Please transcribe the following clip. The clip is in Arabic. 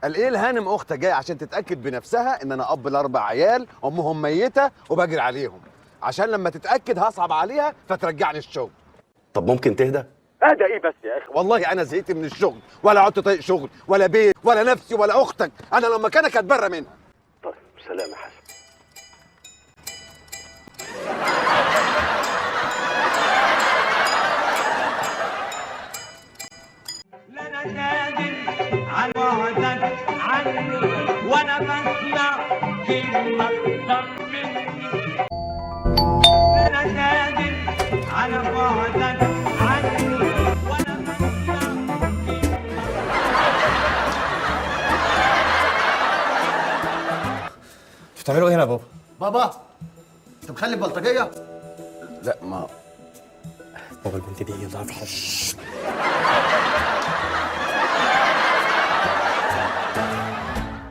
قال ايه الهانم اختها جايه عشان تتاكد بنفسها ان انا اب الاربع عيال امهم ميته وبجري عليهم، عشان لما تتاكد هصعب عليها فترجعني الشغل. طب ممكن تهدى؟ اهدى ايه بس يا اخي، والله انا زهقت من الشغل، ولا عدت طايق شغل ولا بيت ولا نفسي ولا اختك، انا لما كانك اتبرى منها. طيب سلام يا حسن. لا انا قادر على بعدك عني وانا بسمع كلمه اكتر مني. لا انا قادر على بعدك عني وانا بسمع كلمه. بتعملوا ايه هنا يا بابا؟ بابا انت مخلي بلطجيه؟ لا ما بابا البنت دي ضعف.